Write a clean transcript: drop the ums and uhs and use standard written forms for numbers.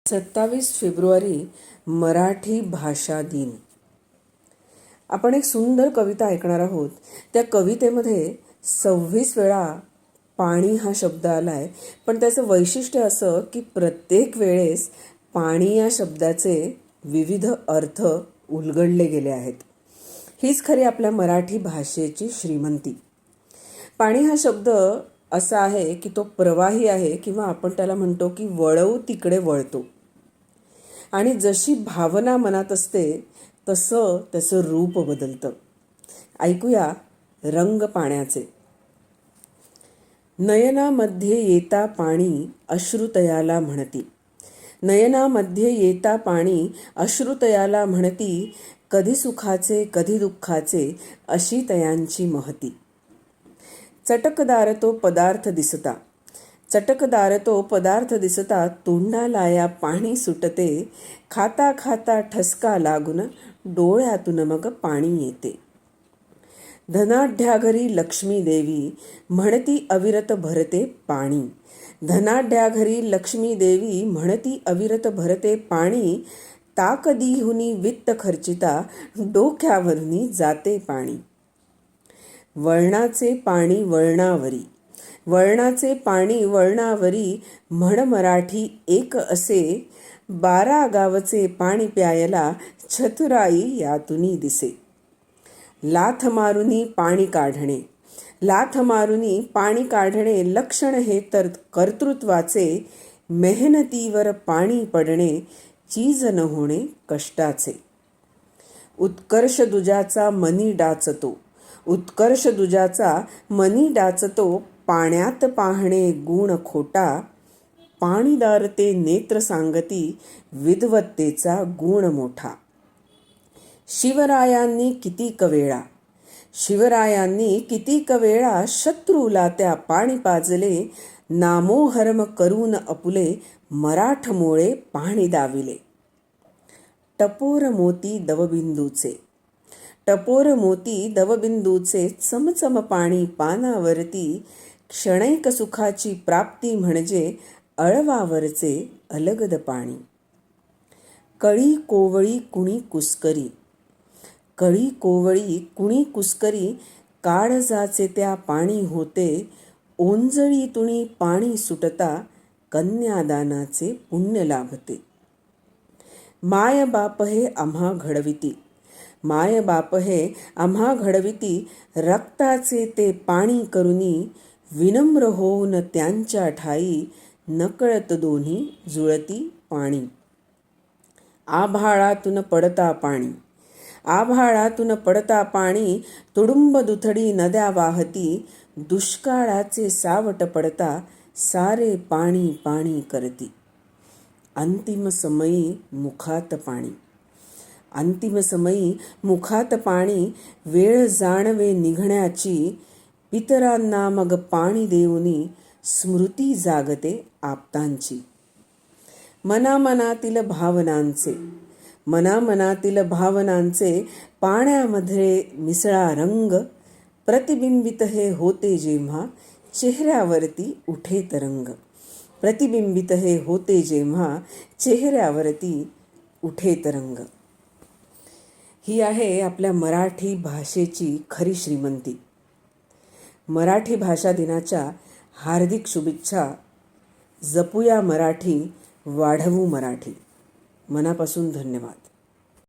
27 February Marathi भाषा दिन. आपण एक सुंदर कविता ऐकणार आहोत. त्या कवितेमध्ये 26 वेळा पाणी हा शब्द आलाय, पण त्याचं वैशिष्ट्य असं की प्रत्येक वेळेस पाणी या शब्दाचे विविध अर्थ उलगडले गेले आहेत. हीच खरी आपल्या मराठी भाषेची श्रीमंती. पाणी हा शब्द असा आहे की तो प्रवाही आहे, किंवा आपण त्याला म्हणतो की वळवू तिकडे वळतो. आणि जशी भावना मनात असते तसं त्याचं रूप बदलतं. ऐकूया रंग पाण्याचे. नयनामध्ये येता पाणी अश्रुतयाला म्हणती. नयनामध्ये येता पाणी अश्रुतयाला म्हणती. कधी सुखाचे कधी दुःखाचे अशी तयांची महती. चटकदार तो पदार्थ दिसता. चटकदार तो पदार्थ दिसता. तोंडाला या पाणी सुटते. खाता खाता ठसका लागून डोळ्यातून मग पाणी येते. धनाढ्या घरी लक्ष्मी देवी म्हणती अविरत भरते पाणी. धनाढ्या घरी लक्ष्मी देवी म्हणती अविरत भरते पाणी. ताकदीहुनी वित्त खर्चिता डोक्यावरुनी जाते पाणी. वळणाचे पाणी वळणावरी. वळणाचे पाणी वळणावरी म्हण मराठी एक असे. 12 गावचे पाणी प्यायला चतुराई यातुनी दिसे. लाथ मारुनी पाणी काढणे. लाथ मारुनी पाणी काढणे लक्षण हे तर कर्तृत्वाचे. मेहनतीवर पाणी पडणे चीज न होणे कष्टाचे. उत्कर्ष दुजाचा मनी डाचतो. उत्कर्ष दुजाचा मनी डाचतो. पाण्यात पाहणे गुण खोटा. पाणीदार ते नेत्र सांगती विद्वत्तेचा गुण मोठा. शिवरायांनी कितीक वेळा. शिवरायांनी कितीक वेळा शत्रूला त्या पाणी पाजले. नामोहरम करून अपुले मराठमोळे पाणी दाविले. टपोर मोती दवबिंदूचे. टपोर मोती दवबिंदूचे चमचम पाणी पानावरती. क्षणैक सुखाची प्राप्ती म्हणजे अळवावरचे अलगद पाणी. कळी कोवळी कुणी कुस्करी. कळी कोवळी कुणी कुस्करी काळजाचे त्या पाणी होते. ओंजळीतुनी पाणी सुटता कन्यादानाचे पुण्य लाभते. माय बाप हे आम्हा घडविती. माय बाप हे आम्हा घडविती. रक्ताचे ते पाणी करुनी विनम्र होऊन त्यांच्या ठाई. नकळत दोन्ही जुळती पाणी. आभाळातून पडता पाणी. आभाळातून पडता पाणी. तुडुंब दुथडी नद्या वाहती. दुष्काळाचे सावट पडता सारे पाणी पाणी करती. अंतिम समयी मुखात पाणी. अंतिम समयी मुखात पाणी. वेळ जाणवे निघण्याची. पितरांना मग पाणी देऊनी स्मृती जागते आप्तांची. मनामनातील भावनांचे. मनामनातील भावनांचे पाण्यामध्ये मिसळा रंग. प्रतिबिंबित हे होते जेव्हा चेहऱ्यावरती उठे तरंग. प्रतिबिंबित हे होते जेव्हा चेहऱ्यावरती उठे तरंग. ही आहे आपल्या मराठी भाषेची खरी श्रीमंती. मराठी भाषा दिनाच्या हार्दिक शुभेच्छा. जपूया मराठी, वाढवू मराठी. मनापासून धन्यवाद.